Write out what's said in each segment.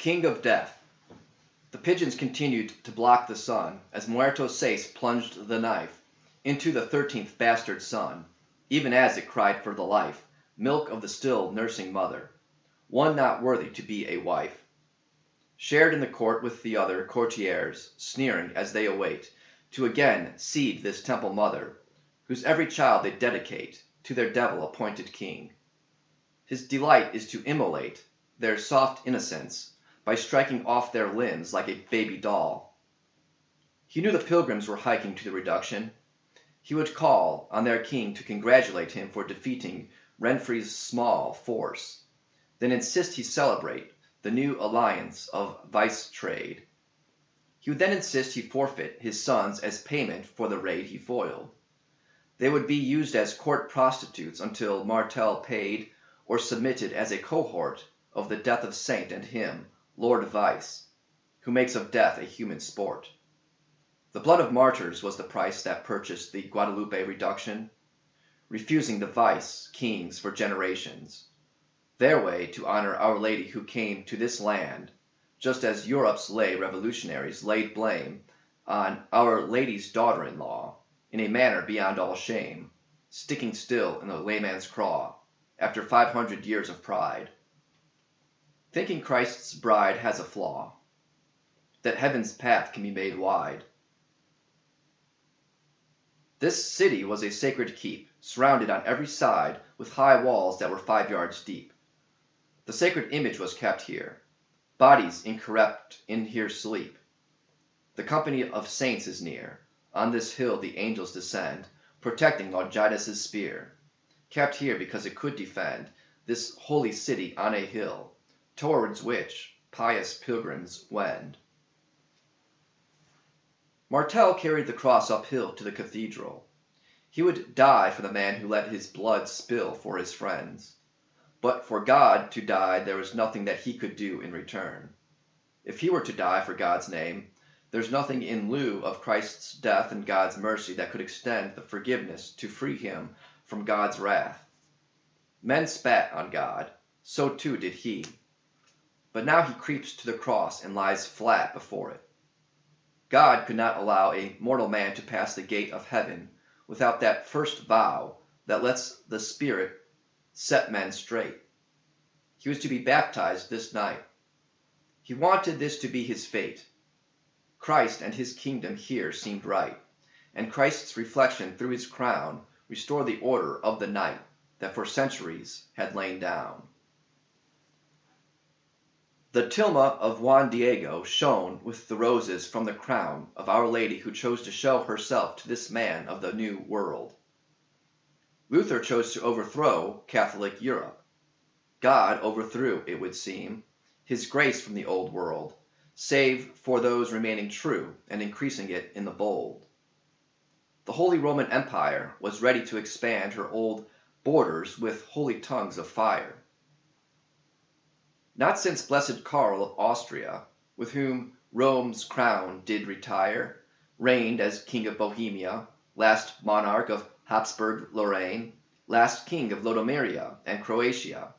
King of Death. The pigeons continued to block the sun as Muerto Seis plunged the knife into the 13th bastard son, even as it cried for the life, milk of the still nursing mother, one not worthy to be a wife. Shared in the court with the other courtiers, sneering as they await to again seed this temple mother, whose every child they dedicate to their devil-appointed king. His delight is to immolate their soft innocence by striking off their limbs like a baby doll. He knew the pilgrims were hiking to the reduction. He would call on their king to congratulate him for defeating Renfrey's small force, then insist he celebrate the new alliance of vice trade. He would then insist he forfeit his sons as payment for the raid he foiled. They would be used as court prostitutes until Martel paid or submitted as a cohort of the death of saint and him, Lord Vice, who makes of death a human sport. The blood of martyrs was the price that purchased the Guadalupe reduction, refusing the vice kings for generations, their way to honor Our Lady who came to this land, just as Europe's lay revolutionaries laid blame on Our Lady's daughter-in-law in a manner beyond all shame, sticking still in the layman's craw after 500 years of pride. Thinking Christ's bride has a flaw, that heaven's path can be made wide. This city was a sacred keep, surrounded on every side with high walls that were 5 yards deep. The sacred image was kept here. Bodies incorrupt in here sleep. The company of saints is near. On this hill the angels descend, protecting Longinus' spear, kept here because it could defend this holy city on a hill, towards which pious pilgrims wend. Martel carried the cross uphill to the cathedral. He would die for the man who let his blood spill for his friends. But for God to die, there was nothing that he could do in return. If he were to die for God's name, there's nothing in lieu of Christ's death and God's mercy that could extend the forgiveness to free him from God's wrath. Men spat on God, so too did he. But now he creeps to the cross and lies flat before it. God could not allow a mortal man to pass the gate of heaven without that first vow that lets the Spirit set men straight. He was to be baptized this night. He wanted this to be his fate. Christ and his kingdom here seemed right, and Christ's reflection through his crown restored the order of the night that for centuries had lain down. The tilma of Juan Diego shone with the roses from the crown of Our Lady who chose to show herself to this man of the New World. Luther chose to overthrow Catholic Europe. God overthrew, it would seem, his grace from the Old World, save for those remaining true and increasing it in the bold. The Holy Roman Empire was ready to expand her old borders with holy tongues of fire. Not since blessed Karl of Austria, with whom Rome's crown did retire, reigned as King of Bohemia, last monarch of Habsburg-Lorraine, last king of Lodomeria and Croatia,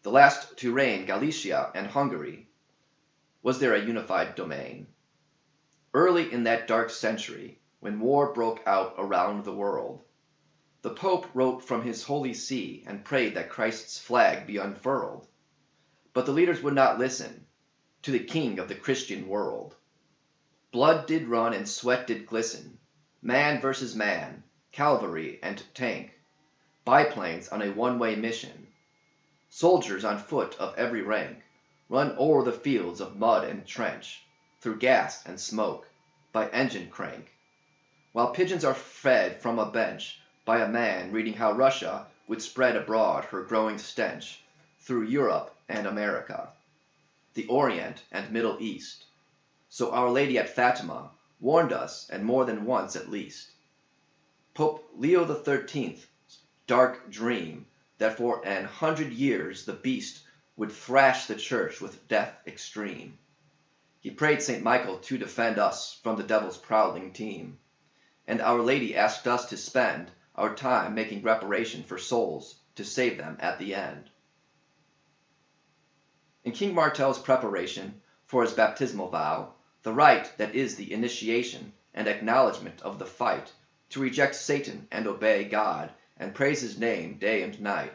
the last to reign Galicia and Hungary, was there a unified domain. Early in that dark century, when war broke out around the world, the Pope wrote from his holy see and prayed that Christ's flag be unfurled. But the leaders would not listen to the king of the Christian world. Blood did run and sweat did glisten, man versus man, cavalry and tank, biplanes on a one-way mission, soldiers on foot of every rank, run o'er the fields of mud and trench, through gas and smoke, by engine crank, while pigeons are fed from a bench by a man reading how Russia would spread abroad her growing stench through Europe and America, the Orient and Middle East. So Our Lady at Fatima warned us, and more than once at least. Pope Leo XIII's dark dream that for 100 years the beast would thrash the church with death extreme. He prayed St. Michael to defend us from the devil's prowling team, and Our Lady asked us to spend our time making reparation for souls to save them at the end. In King Martel's preparation for his baptismal vow, the rite that is the initiation and acknowledgment of the fight to reject Satan and obey God and praise his name day and night,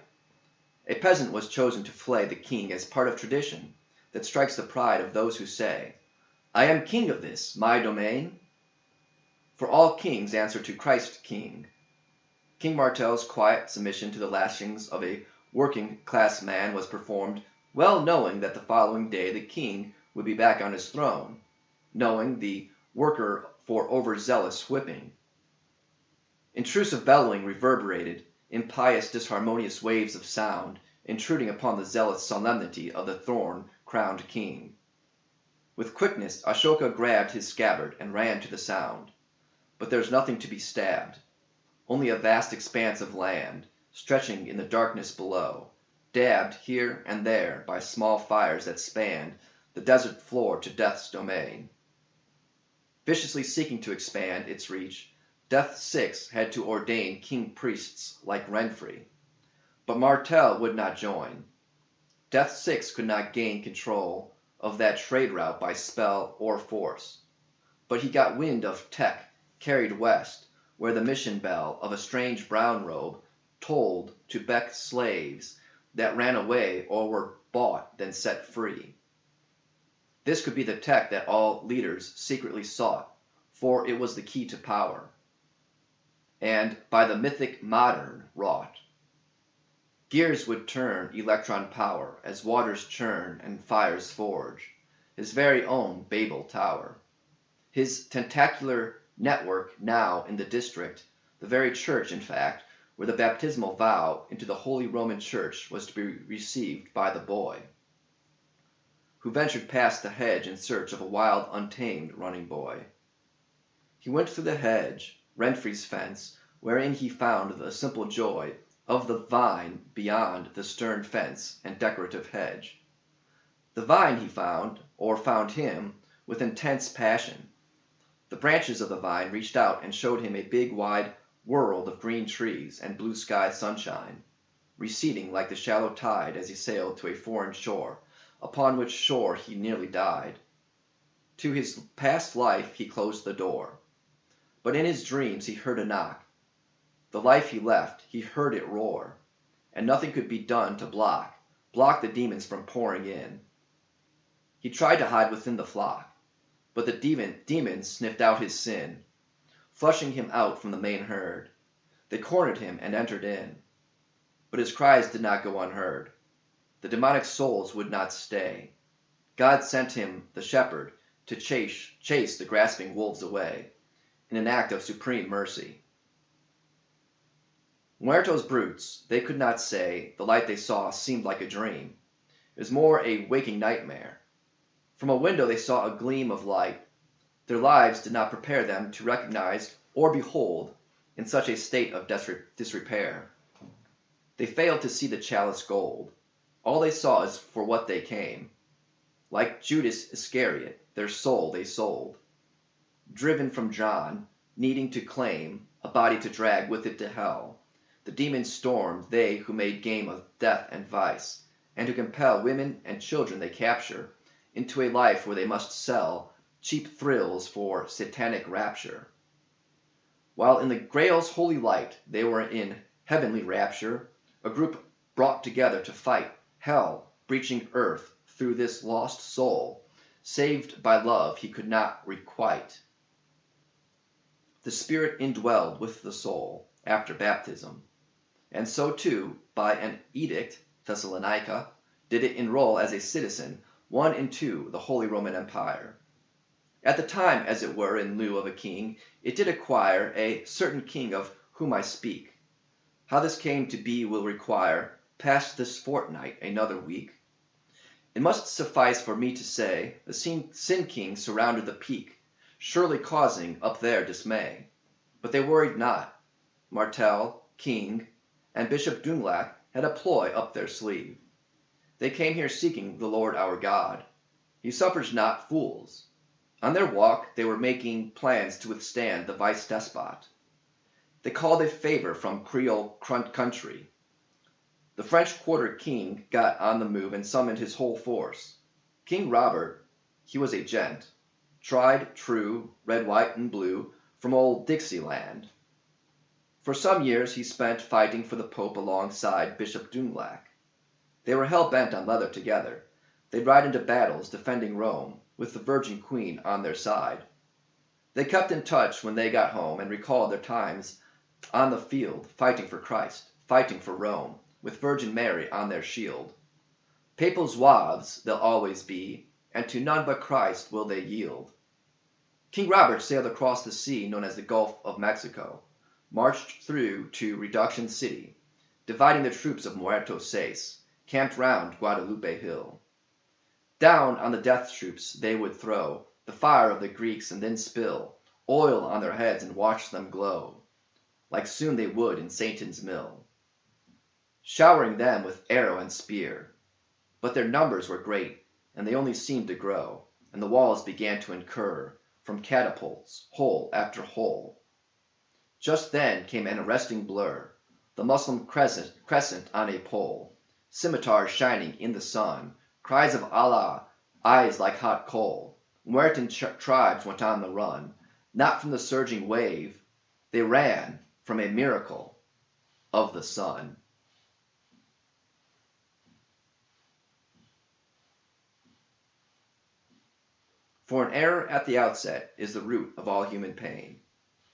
a peasant was chosen to flay the king as part of tradition that strikes the pride of those who say, "I am king of this, my domain." For all kings answer to Christ King. King Martel's quiet submission to the lashings of a working-class man was performed, well knowing that the following day the king would be back on his throne, knowing the worker for overzealous whipping. Intrusive bellowing reverberated, impious disharmonious waves of sound, intruding upon the zealous solemnity of the thorn-crowned king. With quickness Ashoka grabbed his scabbard and ran to the sound. But there's nothing to be stabbed, only a vast expanse of land, stretching in the darkness below, dabbed here and there by small fires that spanned the desert floor to Death's domain. Viciously seeking to expand its reach, Death Six had to ordain king-priests like Renfrey. But Martel would not join. Death Six could not gain control of that trade route by spell or force. But he got wind of tech carried west, where the mission bell of a strange brown robe tolled to beck slaves that ran away or were bought then set free. This could be the tech that all leaders secretly sought, for it was the key to power, and by the mythic modern wrought. Gears would turn electron power as waters churn and fires forge, his very own Babel Tower. His tentacular network now in the district, the very church, in fact, where the baptismal vow into the Holy Roman Church was to be received by the boy, who ventured past the hedge in search of a wild, untamed running boy. He went through the hedge, Renfrey's fence, wherein he found the simple joy of the vine beyond the stern fence and decorative hedge. The vine he found, or found him, with intense passion. The branches of the vine reached out and showed him a big, wide world of green trees and blue sky sunshine, receding like the shallow tide as he sailed to a foreign shore, upon which shore he nearly died. To his past life he closed the door. But in his dreams he heard a knock. The life he left, he heard it roar, and nothing could be done to block the demons from pouring in. He tried to hide within the flock, but the demons sniffed out his sin, flushing him out from the main herd. They cornered him and entered in. But his cries did not go unheard. The demonic souls would not stay. God sent him the shepherd to chase the grasping wolves away, in an act of supreme mercy. Muertos brutes, they could not say the light they saw seemed like a dream. It was more a waking nightmare. From a window they saw a gleam of light. Their lives did not prepare them to recognize or behold in such a state of disrepair. They failed to see the chalice gold. All they saw is for what they came. Like Judas Iscariot, their soul they sold. Driven from John, needing to claim a body to drag with it to hell, the demons stormed, they who made game of death and vice, and to compel women and children they capture into a life where they must sell cheap thrills for satanic rapture. While in the Grail's holy light they were in heavenly rapture, a group brought together to fight hell breaching earth through this lost soul, saved by love he could not requite. The Spirit indwelled with the soul after baptism, and so too, by an edict, Thessalonica, did it enroll as a citizen, one into the Holy Roman Empire. At the time, as it were, in lieu of a king, it did acquire a certain king of whom I speak. How this came to be will require, past this fortnight, another week. It must suffice for me to say, the Sin King surrounded the peak, surely causing up there dismay. But they worried not. Martel, King, and Bishop Dunlach had a ploy up their sleeve. They came here seeking the Lord our God. He suffers not fools. On their walk they were making plans to withstand the vice-despot. They called a favor from Creole country. the French quarter king got on the move and summoned his whole force. King Robert, he was a gent, tried, true, red, white, and blue, from old Dixieland. For some years he spent fighting for the Pope alongside Bishop Dunglac. They were hell-bent on leather together. They'd ride into battles defending Rome, with the Virgin Queen on their side. They kept in touch when they got home and recalled their times on the field, fighting for Christ, fighting for Rome, with Virgin Mary on their shield. Papal zouaves they'll always be, and to none but Christ will they yield. King Robert sailed across the sea known as the Gulf of Mexico, marched through to Reduction City, dividing the troops of Muerto Seis, camped round Guadalupe Hill. Down on the death troops they would throw the fire of the Greeks and then spill oil on their heads and watch them glow, like soon they would in Satan's mill, showering them with arrow and spear. But their numbers were great, and they only seemed to grow, and the walls began to incur from catapults, hole after hole. Just then came an arresting blur, the Muslim crescent on a pole, scimitars shining in the sun, cries of Allah, eyes like hot coal. Muertan tribes went on the run, not from the surging wave, they ran from a miracle of the sun. For an error at the outset is the root of all human pain.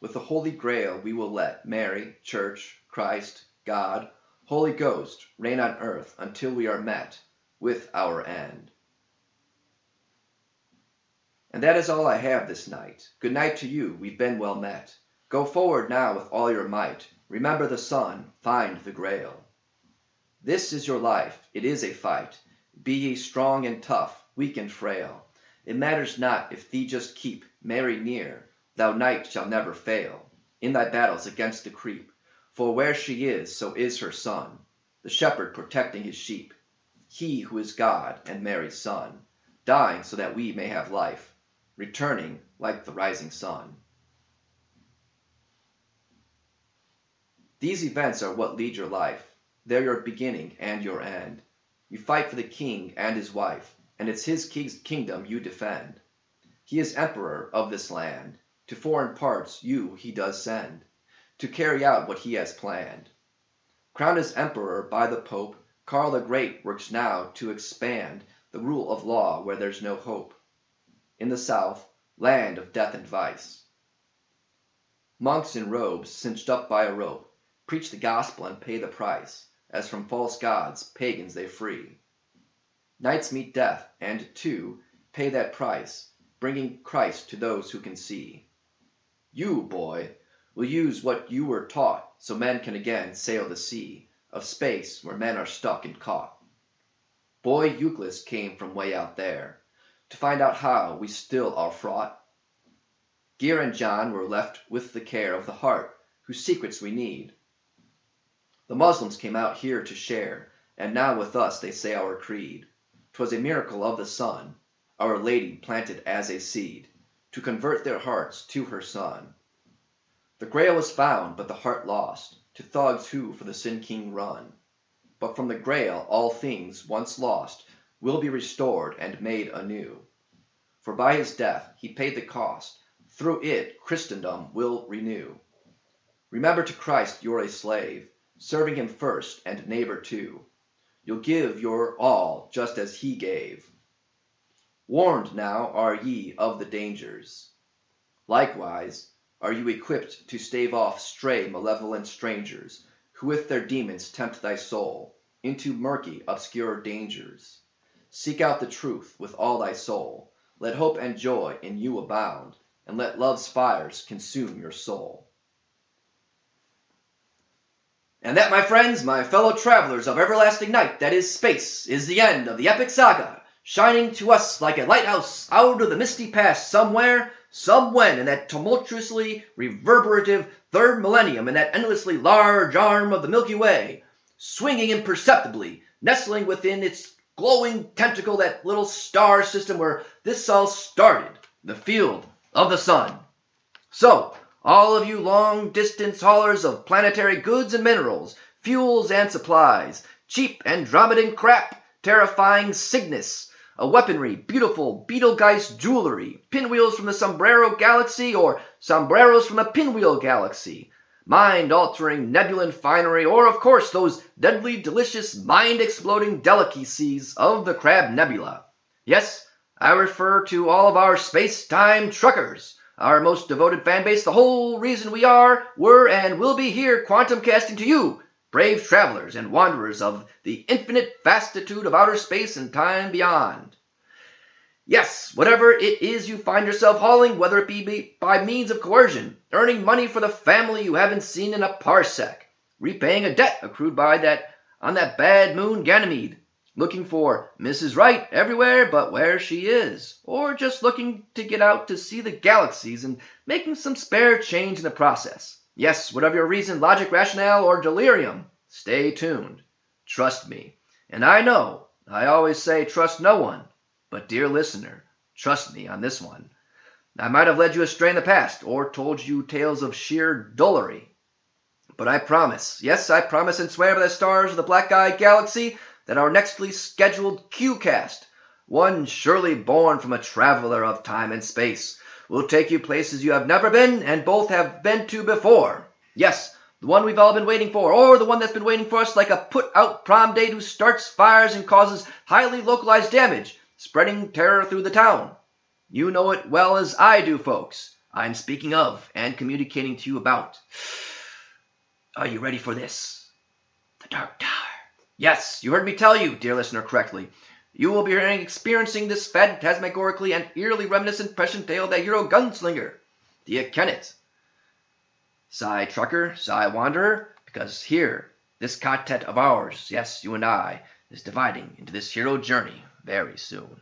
With the Holy Grail we will let Mary, Church, Christ, God, Holy Ghost reign on earth until we are met with our end. And that is all I have this night. Good night to you, we've been well met. Go forward now with all your might. Remember the sun, find the Grail. This is your life, it is a fight. Be ye strong and tough, weak and frail. It matters not if thee just keep Mary near, thou knight shall never fail in thy battles against the creep. For where she is, so is her son, the shepherd protecting his sheep. He who is God and Mary's son, dying so that we may have life, returning like the rising sun. These events are what lead your life. They're your beginning and your end. You fight for the king and his wife, and it's his kingdom you defend. He is emperor of this land. To foreign parts you he does send, to carry out what he has planned. Crowned as emperor by the Pope, Karl the Great works now to expand the rule of law where there's no hope. In the south, land of death and vice, monks in robes cinched up by a rope preach the gospel and pay the price, as from false gods pagans they free. Knights meet death, and, too, pay that price, bringing Christ to those who can see. You, boy, will use what you were taught, so men can again sail the sea of space where men are stuck and caught. Boy Euclid came from way out there to find out how we still are fraught. Gear and John were left with the care of the heart, whose secrets we need. The Muslims came out here to share, and now with us they say our creed. 'Twas a miracle of the sun, Our Lady planted as a seed, to convert their hearts to her Son. The Grail was found, but the heart lost, to thugs who for the Sin King run. But from the Grail all things once lost will be restored and made anew. For by his death he paid the cost, through it Christendom will renew. Remember to Christ you're a slave, serving him first and neighbor too. You'll give your all just as he gave. Warned now are ye of the dangers. Likewise are you equipped to stave off stray malevolent strangers, who with their demons tempt thy soul into murky, obscure dangers. Seek out the truth with all thy soul. Let hope and joy in you abound, and let love's fires consume your soul. And that, my friends, my fellow travelers of everlasting night, that is space, is the end of the epic saga, shining to us like a lighthouse out of the misty past somewhere, somewhen, in that tumultuously reverberative third millennium, in that endlessly large arm of the Milky Way, swinging imperceptibly, nestling within its glowing tentacle that little star system where this all started, the field of the sun. So, all of you long-distance haulers of planetary goods and minerals, fuels and supplies, cheap Andromedan crap, terrifying Cygnus, a weaponry, beautiful Betelgeuse jewelry, pinwheels from the Sombrero Galaxy or sombreros from the Pinwheel Galaxy, mind-altering nebulan finery, or, of course, those deadly, delicious, mind-exploding delicacies of the Crab Nebula. Yes, I refer to all of our space-time truckers, our most devoted fan base, the whole reason we are, were, and will be here quantum casting to you, brave travelers and wanderers of the infinite vastitude of outer space and time beyond. Yes, whatever it is you find yourself hauling, whether it be by means of coercion, earning money for the family you haven't seen in a parsec, repaying a debt accrued on that bad moon Ganymede, looking for Mrs. Right everywhere but where she is, or just looking to get out to see the galaxies and making some spare change in the process. Yes, whatever your reason, logic, rationale, or delirium, stay tuned. Trust me. And I know, I always say trust no one, but dear listener, trust me on this one. I might have led you astray in the past, or told you tales of sheer dullery. But I promise, yes, I promise and swear by the stars of the Black Eye Galaxy, that our nextly scheduled Q-cast, one surely born from a traveler of time and space, will take you places you have never been and both have been to before. Yes, the one we've all been waiting for, or the one that's been waiting for us like a put-out prom date who starts fires and causes highly localized damage, spreading terror through the town. You know it well as I do, folks. I'm speaking of and communicating to you about. Are you ready for this? The Dark Tower. Yes, you heard me tell you, dear listener, correctly. You will be experiencing this phantasmagorically and eerily reminiscent prescient tale of that hero gunslinger. Do you ken it? Sigh trucker, sigh wanderer, because here, this content of ours, yes, you and I, is dividing into this hero journey very soon.